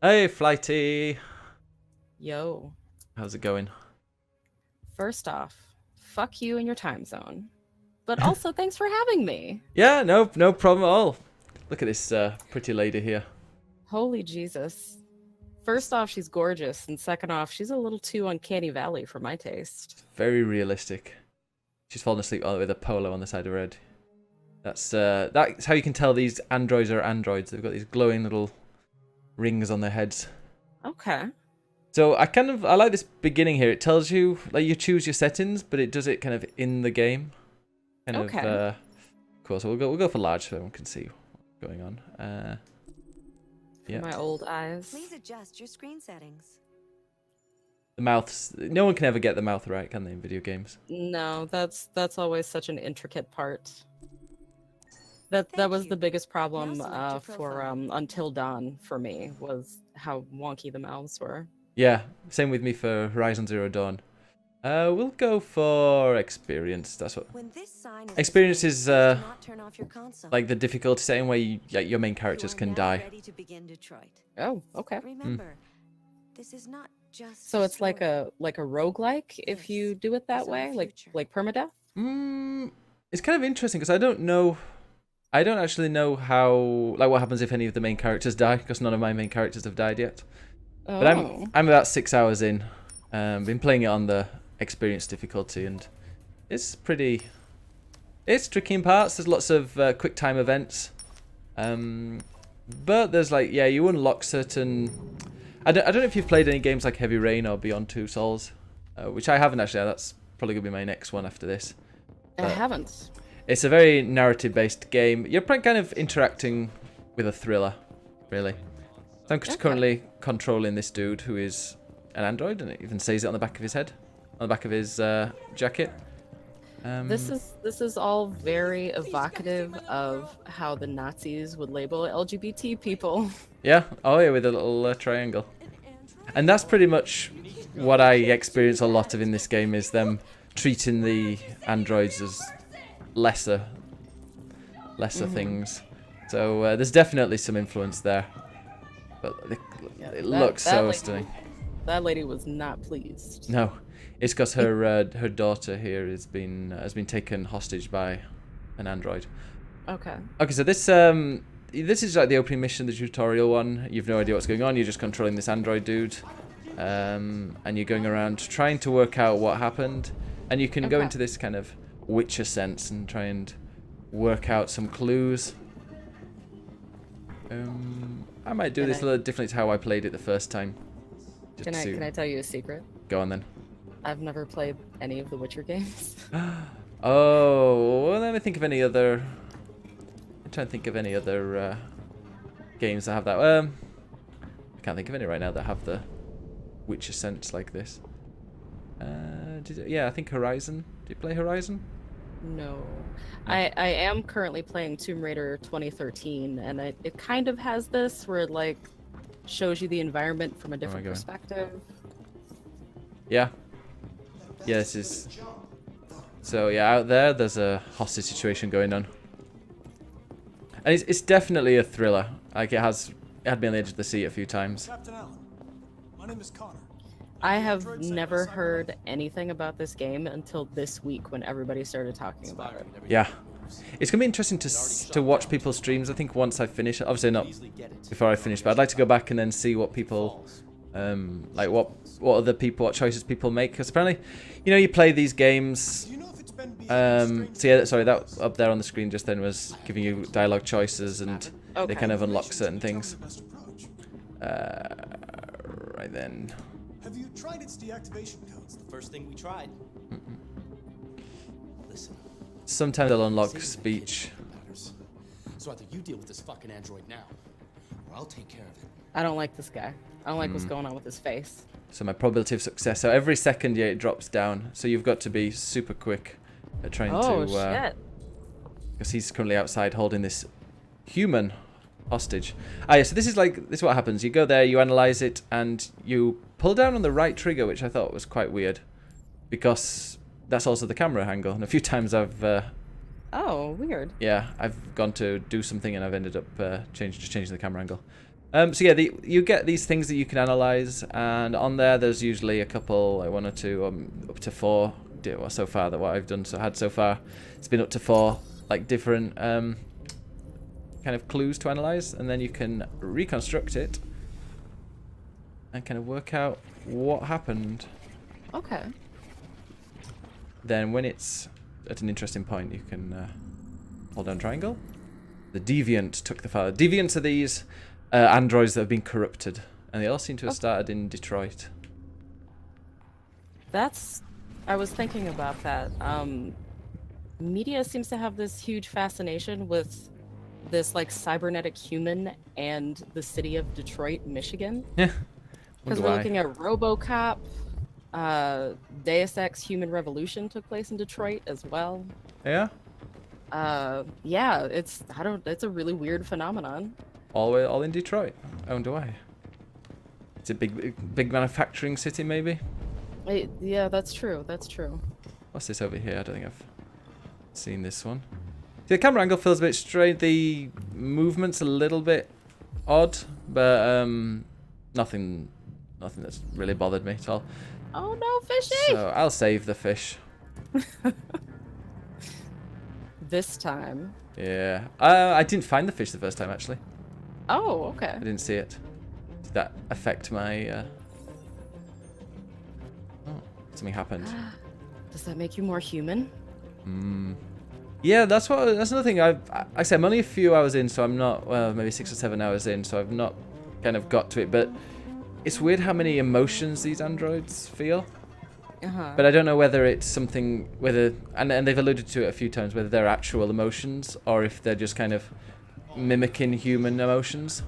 Hey, Flighty. Yo. How's it going? First off, fuck you and your time zone. But also, thanks for having me. Yeah, no problem at all. Look at this pretty lady here. Holy Jesus. First off, she's gorgeous, and second off, she's a little too uncanny valley for my taste. Very realistic. She's fallen asleep with a polo on the side of her head. That's how you can tell these androids are androids. They've got these glowing little rings on their heads. Okay. So I like this beginning here. It tells you like you choose your settings, but it does it kind of in the game. Okay. Cool. So we'll go for large so everyone can see what's going on. Yeah. My old eyes. Please adjust your screen settings. The mouths. No one can ever get the mouth right, can they, in video games? No, that's always such an intricate part. That was the biggest problem for Until Dawn for me, was how wonky the mouths were. Yeah, same with me for Horizon Zero Dawn. We'll go for experience. That's what. When this sign is Experience is displayed, do not turn off your console. like the difficulty setting where your main characters You are can now die. ready to begin Detroit. Oh, okay. Remember, this is not just So it's like story. a roguelike if you do it that is our way, future. like permadeath? It's kind of interesting because I don't actually know how what happens if any of the main characters die because none of my main characters have died yet. Oh. But I'm about 6 hours in. Been playing it on the experience difficulty and it's tricky in parts. There's lots of quick time events. But there's you unlock certain. I don't know if you've played any games like Heavy Rain or Beyond Two Souls, which I haven't actually. That's probably gonna be my next one after this. I haven't. It's a very narrative-based game. You're kind of interacting with a thriller, really. So I'm currently controlling this dude who is an android, and it even says it on the back of his head, on the back of his jacket. This is all very evocative of how the Nazis would label LGBT people. Yeah, oh yeah, with a little triangle. And that's pretty much what I experience a lot of in this game, is them treating the androids as lesser things. So there's definitely some influence there. But it looks so stunning. That lady was not pleased. No, it's because her daughter here has been taken hostage by an android. Okay. Okay, so this is like the opening mission, the tutorial one. You've no idea what's going on. You're just controlling this android dude, and you're going around trying to work out what happened. And you can go into this kind of Witcher sense and try and work out some clues. I might do this a little differently to how I played it the first time. Can I tell you a secret? Go on then. I've never played any of the Witcher games. Oh, well, let me think of any other. I'm trying to think of any other games that have that. I can't think of any right now that have the Witcher sense like this. Yeah, I think Horizon. Did you play Horizon? No. I am currently playing Tomb Raider 2013, and it kind of has this where it like shows you the environment from a different perspective. Yeah. Yeah, this is. So yeah, out there's a hostage situation going on, and it's definitely a thriller. Like it had me on the edge of the seat a few times. Captain Allen, my name is Connor. I have never heard anything about this game until this week when everybody started talking about it. Yeah, it's gonna be interesting to watch people's streams. I think once I finish it, obviously not before I finish, but I'd like to go back and then see what people like what what choices people make, because apparently, you play these games. So yeah, sorry, that up there on the screen just then was giving you dialogue choices, and they kind of unlock certain things. Right then. Have you tried its deactivation codes? The first thing we tried. Listen. Sometimes they'll unlock speech. So either you deal with this fucking android now, or I'll take care of it. I don't like this guy. I don't like what's going on with his face. So my probability of success. So every second, yeah, it drops down. So you've got to be super quick at trying to. Oh shit! Because he's currently outside holding this human hostage. Ah, yeah. So this is what happens. You go there, you analyze it, and you pull down on the right trigger, which I thought was quite weird, because that's also the camera angle. And a few times I've. Oh, weird. Yeah, I've gone to do something and I've ended up changing the camera angle. So yeah, you get these things that you can analyze, and on there's usually a couple, like 1 or 2, up to 4. Well, so far that what I've done had so far, it's been up to 4 like different kind of clues to analyze, and then you can reconstruct it and kind of work out what happened. Okay. Then when it's at an interesting point, you can hold down triangle. The deviant took the file. Deviants are these androids that have been corrupted, and they all seem to have started in Detroit. I was thinking about that. Media seems to have this huge fascination with this like cybernetic human and the city of Detroit, Michigan. Yeah. Because we're looking at RoboCop, Deus Ex: Human Revolution took place in Detroit as well. Yeah. Yeah, it's a really weird phenomenon. All in Detroit. I wonder why. It's a big manufacturing city, maybe. Yeah, that's true. That's true. What's this over here? I don't think I've seen this one. See, the camera angle feels a bit strange. The movement's a little bit odd, but nothing that's really bothered me at all. Oh no, fishy! So I'll save the fish. This time. Yeah. I didn't find the fish the first time, actually. Oh, okay. I didn't see it. Did that affect my... Oh, something happened. Does that make you more human? Yeah, that's another thing. I say I'm only a few hours in, so I'm not, well, maybe 6 or 7 hours in, so I've not kind of got to it, but it's weird how many emotions these androids feel. But I don't know whether it's something, and they've alluded to it a few times, whether they're actual emotions or if they're just kind of mimicking human emotions.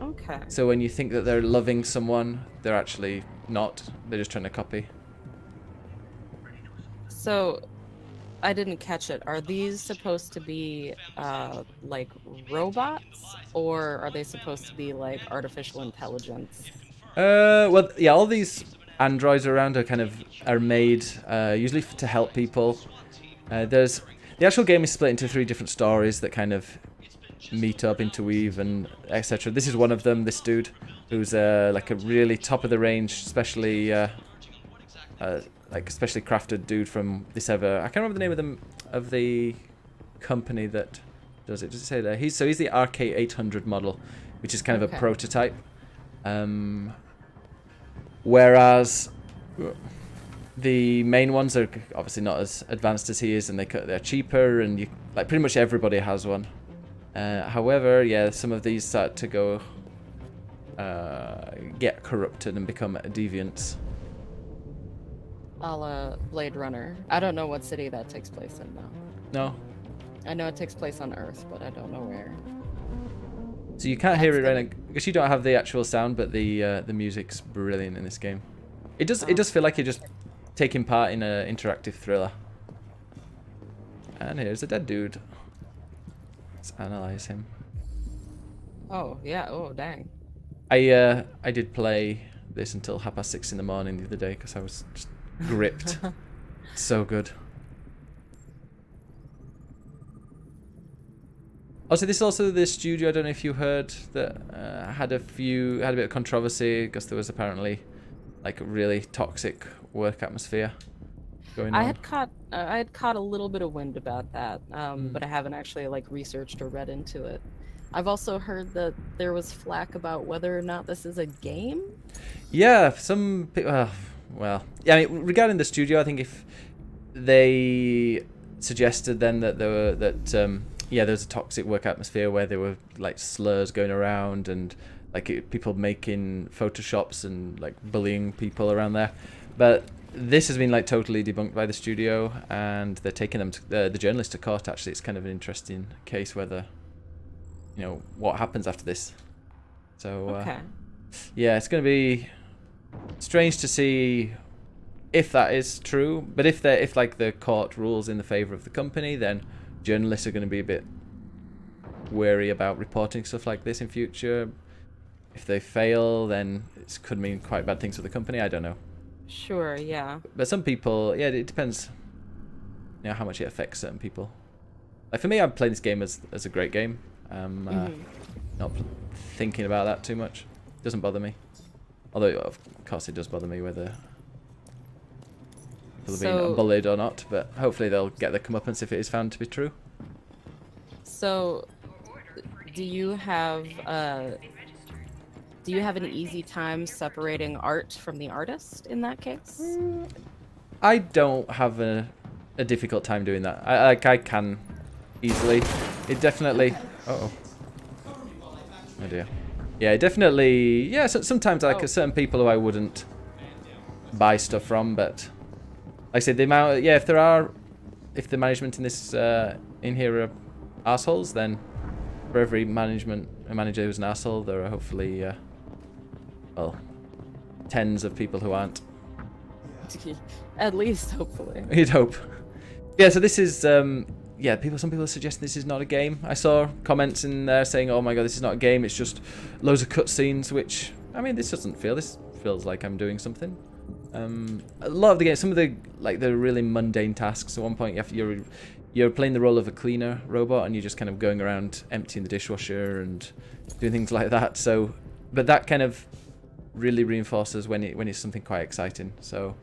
Okay. So when you think that they're loving someone, they're actually not. They're just trying to copy. So, I didn't catch it. Are these supposed to be like robots, or are they supposed to be like artificial intelligence? Well, yeah, all these androids around are made usually to help people. The actual game is split into 3 different stories that kind of meet up, interweave, and etc. This is one of them. This dude, who's like a really top of the range, specially crafted dude from this ever. I can't remember the name of the company that does it. Does it say there? He's the RK800 model, which is kind of a prototype. Whereas the main ones are obviously not as advanced as he is, and they're cheaper, and pretty much everybody has one. However, yeah, some of these start to go get corrupted and become deviants. A la Blade Runner. I don't know what city that takes place in though. No. I know it takes place on Earth, but I don't know where. So you can't hear it right now because you don't have the actual sound, but the music's brilliant in this game. It does feel like you're just taking part in an interactive thriller. And here's a dead dude. Let's analyze him. Oh yeah. Oh dang. I did play this until 6:30 in the morning the other day because I was just gripped. So good. Also, this is also the studio, I don't know if you heard, that had a bit of controversy because there was apparently like a really toxic work atmosphere going on. I had caught a little bit of wind about that, but I haven't actually like researched or read into it. I've also heard that there was flack about whether or not this is a game. Yeah, some people. Well, yeah. I mean, regarding the studio, I think if they suggested then that there was a toxic work atmosphere where there were like slurs going around and like people making photoshops and like bullying people around there, but this has been like totally debunked by the studio, and they're taking them the journalists to court. Actually, it's kind of an interesting case whether, you know, what happens after this. So yeah, it's going to be strange to see if that is true. But if like the court rules in the favor of the company, then journalists are going to be a bit wary about reporting stuff like this in future. If they fail, then it could mean quite bad things for the company. I don't know. Sure, yeah. But some people, yeah, it depends, you know, how much it affects certain people. Like for me, I'm playing this game as a great game. not thinking about that too much. Doesn't bother me. Although, of course, it does bother me whether people are being bullied or not. But hopefully they'll get their comeuppance if it is found to be true. So, do you have an easy time separating art from the artist in that case? I don't have a difficult time doing that. I can easily. It definitely. Oh dear. Yeah, definitely. Yeah, so sometimes like certain people who I wouldn't buy stuff from, but like I said, the amount. Yeah, if the management in this in here are assholes, then for every manager who's an asshole, there are hopefully well, tens of people who aren't. At least, hopefully. You'd hope. Yeah, so this is yeah, some people are suggesting this is not a game. I saw comments in there saying, "Oh my god, this is not a game. It's just loads of cutscenes." Which, I mean, this feels like I'm doing something. A lot of the games, some of the really mundane tasks. At one point, you're playing the role of a cleaner robot, and you're just kind of going around emptying the dishwasher and doing things like that. So, but that kind of really reinforces when it's something quite exciting. So.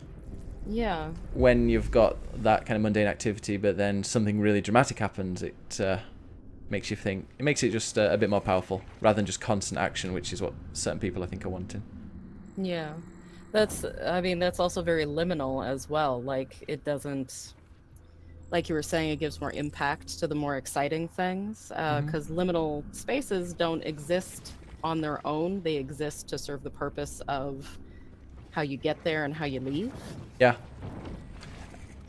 Yeah. When you've got that kind of mundane activity, but then something really dramatic happens, it makes you think. It makes it just a bit more powerful, rather than just constant action, which is what certain people I think are wanting. Yeah. That's also very liminal as well. Like, it doesn't, like you were saying, it gives more impact to the more exciting things, because liminal spaces don't exist on their own. They exist to serve the purpose of how you get there and how you leave. Yeah.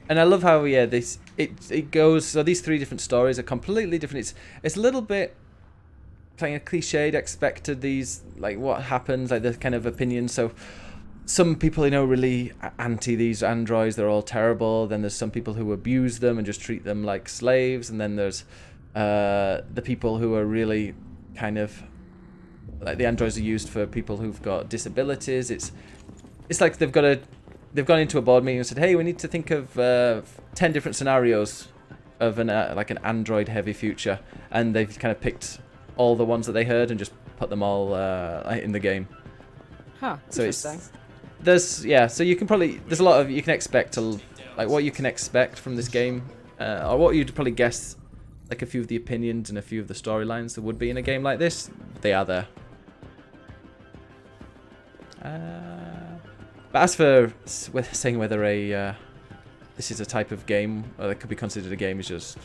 And I love how it goes. So these three different stories are completely different. It's a little bit kind of cliched, expected. These like what happens, like the kind of opinions. So some people really anti these androids. They're all terrible. Then there's some people who abuse them and just treat them like slaves. And then there's the people who are really kind of like the androids are used for people who've got disabilities. It's like they've gone into a board meeting and said, "Hey, we need to think of 10 different scenarios of an android-heavy future," and they've kind of picked all the ones that they heard and just put them all in the game. Huh. So interesting. So you can probably there's a lot of you can expect what you can expect from this game, or what you'd probably guess, like a few of the opinions and a few of the storylines that would be in a game like this. They are there. But as for saying whether this is a type of game or that could be considered a game, is just,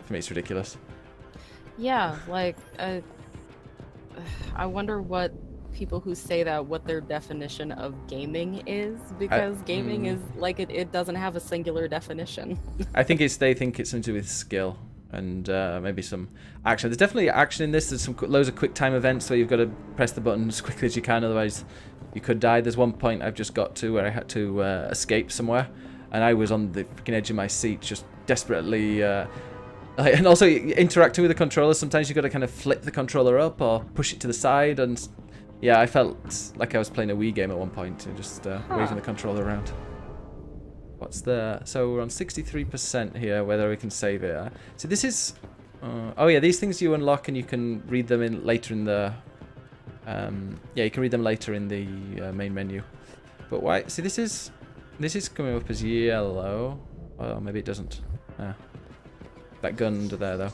for me, it's ridiculous. Yeah, like I wonder what people who say that, what their definition of gaming is, because gaming is like it doesn't have a singular definition. I think they think it's something to do with skill and maybe some action. There's definitely action in this. There's loads of quick time events where you've got to press the button as quickly as you can, otherwise you could die. There's one point I've just got to where I had to escape somewhere, and I was on the freaking edge of my seat, just desperately. And also interacting with the controller. Sometimes you've got to kind of flip the controller up or push it to the side, and yeah, I felt like I was playing a Wii game at one point and just waving the controller around. So we're on 63% here, whether we can save it. So this is. Oh yeah, these things you unlock and you can read them later in the. Yeah, you can read them later in the main menu. But why? See, this is coming up as yellow. Oh, maybe it doesn't. That gun under there, though.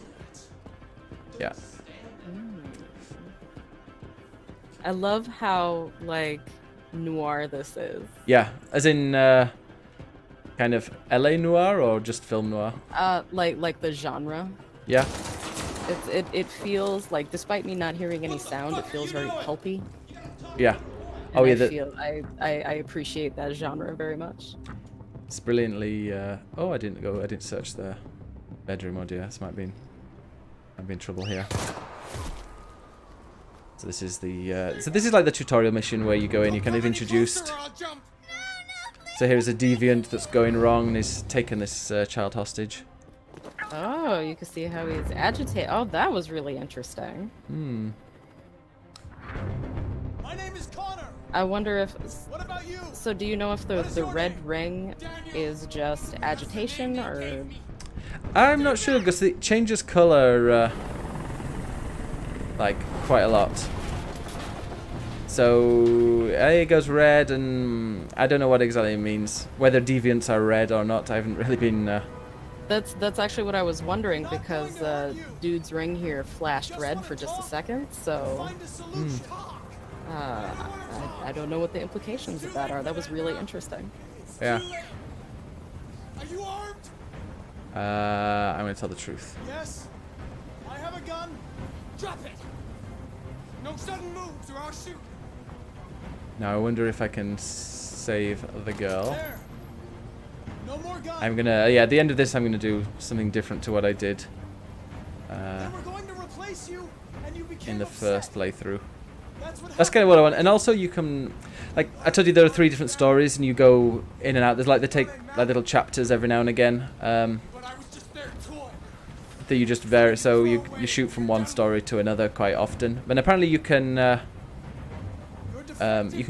Yeah. I love how like noir this is. Yeah, as in kind of LA noir or just film noir. Like the genre. Yeah. It feels like, despite me not hearing any sound, it feels very pulpy. Yeah. And I appreciate that genre very much. It's brilliantly. Oh, I didn't search the bedroom. Oh dear, this might be in trouble here. So this is like the tutorial mission where you go in, you're kind of introduced. So here's a deviant that's going wrong and is taking this child hostage. Oh, you can see how he's agitated. Oh, that was really interesting. My name is Connor. I wonder if. What about you? So, do you know if the red ring is just agitation or? I'm not sure because it changes color. like quite a lot. So it goes red, and I don't know what exactly it means. Whether deviants are red or not, I haven't really been. That's actually what I was wondering, because dude's ring here flashed red for just a second, so Find a solution. I don't know what the implications of that are. That was really interesting. Yeah. Are you armed? I'm gonna tell the truth. Yes. I have a gun. Drop it. No sudden moves or I'll shoot. Now I wonder if I can save the girl. There. No more guns. I'm gonna, yeah, at the end of this I'm gonna do something different to what I did Then we're going to replace you, and you became in the first upset. playthrough. That's That's kind of what I want. And also you can, like I told you, there are 3 different stories and you go in and out. There's like, they take like little chapters every now and again But I was just their toy. that you just vary. So you shoot from one story to another quite often. And apparently you can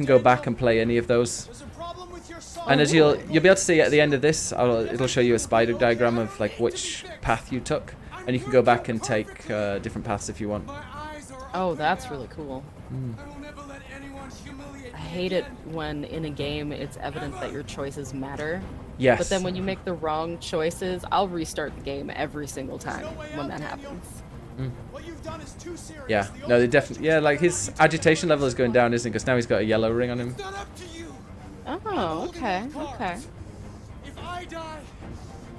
go back and play any of those. There's a problem with your song. And as you'll be able to see at the end of this, it'll show you a spider diagram of like which path you took, and you can go back and take different paths if you want. My eyes are Oh, open that's now. really cool. I will never let anyone humiliate I me hate it again. when in a game it's evident that your choices matter. Yes. But then when you make the wrong choices, I'll restart the game every single time No way when out, that Daniel. happens. What you've done is too serious. Yeah. The No, they only definitely. Yeah, like his agitation level is going down, isn't it? Because now he's got a yellow ring on him. It's not up to you. Oh, Holding okay, those cards. okay. If I die,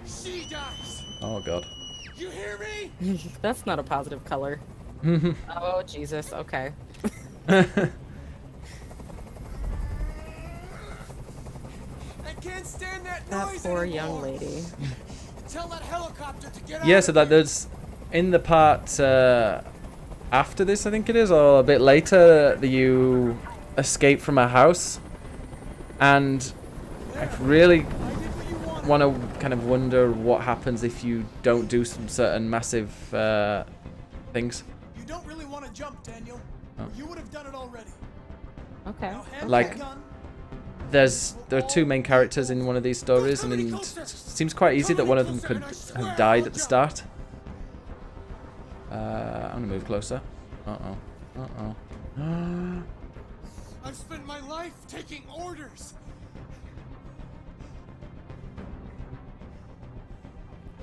she dies. Oh god. You hear me? That's not a positive color. Oh, Jesus, okay. I can't stand that That noise poor anymore. young lady. Tell that helicopter to get Yeah. out So of that here. there's in the part after this, I think it is, or a bit later, that you escape from a house, and I really I did what you wanted. want to kind of wonder what happens if you don't do some certain massive things. You don't really want to jump, Daniel. Oh. Or you would have done it already. Okay. Now hand Like- that gun. There are 2 main characters in one of these stories, and it seems quite easy that one of them could have died at the start. I'm gonna move closer. I've spent my life taking orders.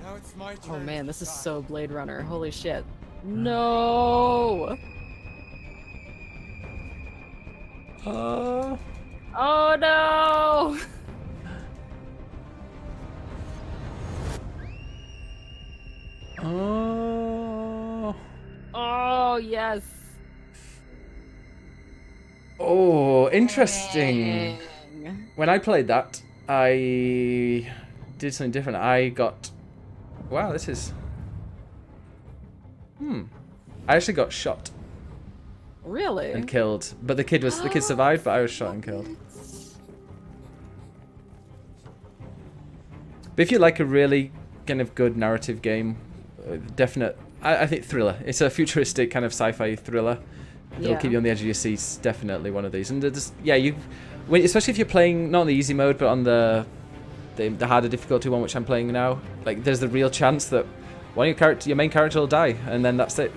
Now it's my turn. Oh man, to this is decide. so Blade Runner. Holy shit. No! Oh no! Oh. Oh yes. Oh, interesting. Dang. When I played that, I did something different. I got... Wow, this is... I actually got shot Really? and killed. But the kid survived, but I was shot and killed. But if you like a really kind of good narrative game, I think thriller. It's a futuristic kind of sci-fi thriller. It'll Yeah. keep you on the edge of your seats. Definitely one of these. And especially if you're playing not on the easy mode, but on the harder difficulty one, which I'm playing now. Like, there's the real chance that one of your main character will die, and then that's it.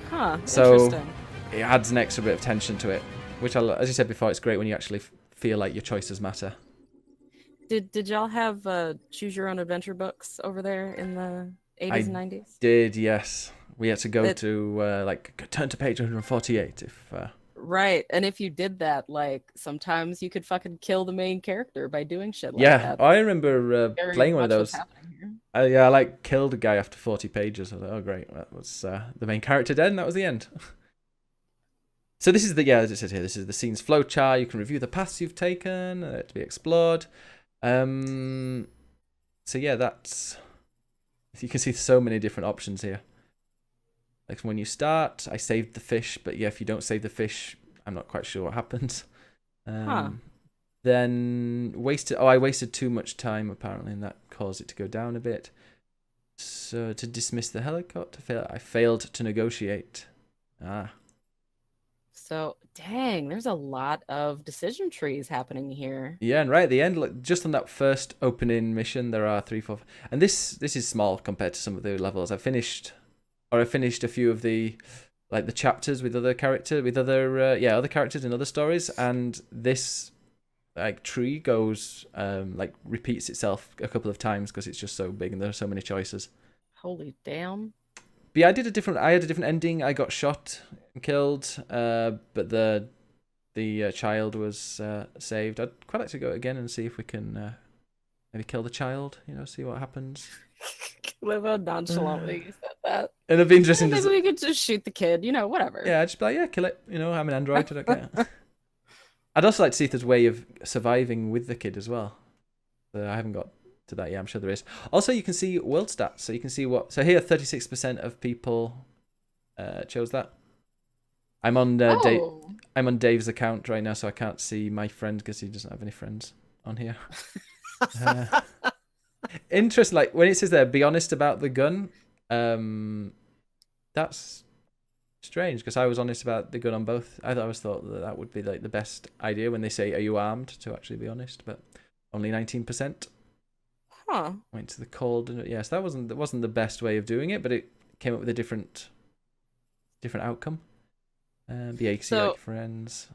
Huh. So Interesting. it adds an extra bit of tension to it, which, as you said before, it's great when you actually feel like your choices matter. Did y'all have choose your own adventure books over there in the 80s and 90s? Did, yes. We had to go It- to turn to page 148 if. Right. And if you did that, like sometimes you could fucking kill the main character by doing shit like Yeah, that. I remember Very playing one of much what's those. happening here. I killed a guy after 40 pages. I was like, oh great, that was the main character dead, and that was the end. So this is as it says here, this is the scene's flowchart. You can review the paths you've taken to be explored. So yeah, that's... You can see so many different options here. Like when you start, I saved the fish, but yeah, if you don't save the fish, I'm not quite sure what happens. Then I wasted too much time apparently, and that caused it to go down a bit. So to dismiss the helicopter, I failed to negotiate. So, dang, there's a lot of decision trees happening here. Yeah, and right at the end, like, just on that first opening mission, there are 3, 4, and this is small compared to some of the levels. I finished a few of the like the chapters with other characters in other stories, and this like tree goes like repeats itself a couple of times because it's just so big and there are so many choices. Holy damn. But yeah, I had a different ending. I got shot and killed, but the child was saved. I'd quite like to go again and see if we can maybe kill the child, see what happens. Live how nonchalantly you said that. And it'd be interesting Maybe we could just shoot the kid, whatever. Yeah, I'd just be like, yeah, kill it. I'm an android, I don't care. I'd also like to see if there's a way of surviving with the kid as well. I haven't got to that yet. I'm sure there is. Also, you can see world stats. So you can see so here, 36% of people chose that. I'm on I'm on Dave's account right now, so I can't see my friend because he doesn't have any friends on here. Interesting. Like when it says there, be honest about the gun. That's strange because I was honest about the gun on both. I always thought that would be like the best idea when they say, "Are you armed?" to actually be honest, but only 19%. Huh. Went to the cold. Yes, that wasn't the best way of doing it, but it came up with a different outcome. Be like friends.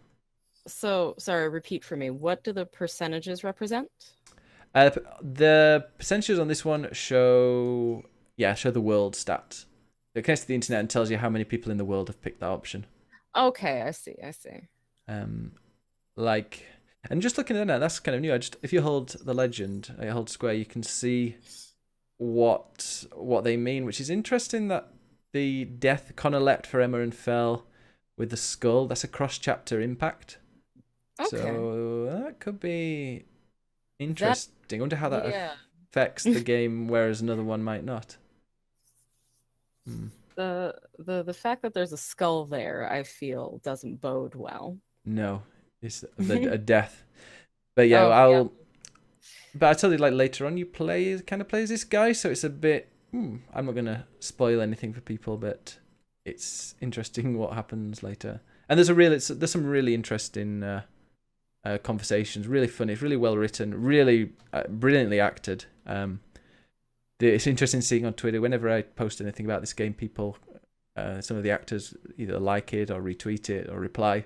So sorry, repeat for me. What do the percentages represent? The percentages on this one show the world stats. It connects to the internet and tells you how many people in the world have picked that option. Okay, I see. And just looking at that, that's kind of new. If you hold the legend, you hold square, you can see what they mean, which is interesting. That the death Connor leapt for Emma and fell with the skull. That's a cross-chapter impact. Okay. So that could be interesting. I wonder how that affects the game, whereas another one might not. The fact that there's a skull there, I feel, doesn't bode well. No, it's a death. But yeah, But I tell you, like later on, you kind of play as this guy, so it's a bit. I'm not gonna spoil anything for people, but it's interesting what happens later. And there's some really interesting conversations, really funny, it's really well written, really brilliantly acted. It's interesting seeing on Twitter whenever I post anything about this game, people, some of the actors either like it or retweet it or reply.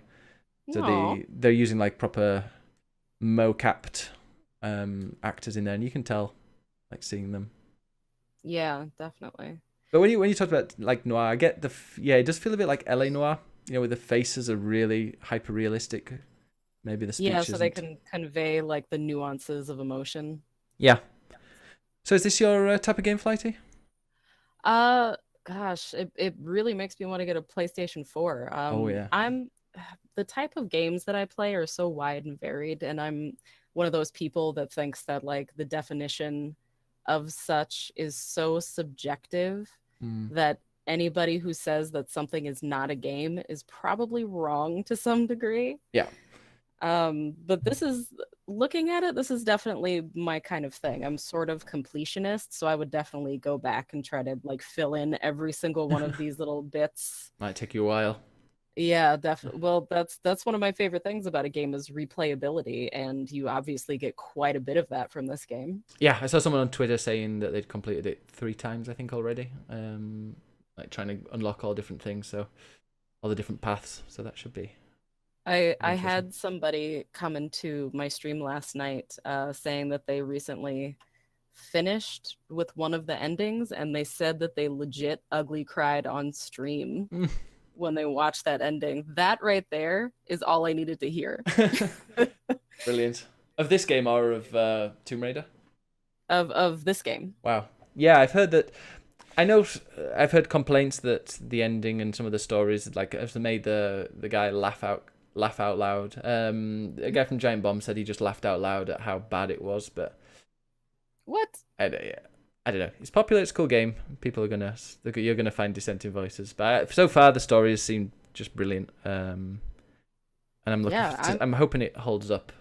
So they're using like proper mo-capped actors in there, and you can tell, like seeing them. Yeah, definitely. But when you talk about like noir, I get it does feel a bit like LA noir, where the faces are really hyper realistic. Maybe the speech so they can convey like the nuances of emotion. Yeah. So is this your type of game, Flighty? Gosh, it really makes me want to get a PlayStation 4. I'm the type of games that I play are so wide and varied, and I'm one of those people that thinks that like the definition of such is so subjective that anybody who says that something is not a game is probably wrong to some degree. Yeah. But looking at it, this is definitely my kind of thing. I'm sort of completionist, so I would definitely go back and try to like fill in every single one of these little bits. Might take you a while. Yeah, definitely. Well, that's one of my favorite things about a game is replayability, and you obviously get quite a bit of that from this game. Yeah, I saw someone on Twitter saying that they'd completed it 3 times, I think, already. Like trying to unlock all different things, so all the different paths. So that should be. I had somebody come into my stream last night saying that they recently finished with one of the endings, and they said that they legit ugly cried on stream when they watched that ending. That right there is all I needed to hear. Brilliant. Of this game or of Tomb Raider? Of this game. Wow. Yeah, I've heard that. I've heard complaints that the ending and some of the stories like have made the guy laugh out loud. A guy from Giant Bomb said he just laughed out loud at how bad it was, but what? I don't know. It's popular. It's a cool game. You're gonna find dissenting voices, but so far the stories seem just brilliant. And I'm hoping it holds up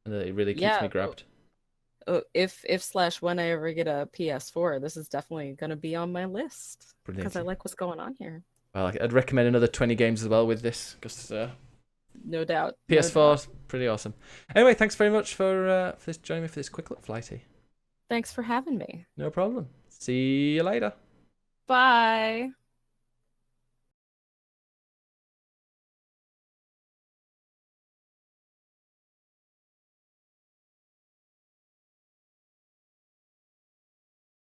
and that it really keeps me grabbed. If/when I ever get a PS4, this is definitely gonna be on my list because I like what's going on here. Well, I'd recommend another 20 games as well with this because no doubt. PS4 pretty awesome. Anyway, thanks very much for joining me for this quick look, Flighty. Thanks for having me. No problem. See you later. Bye.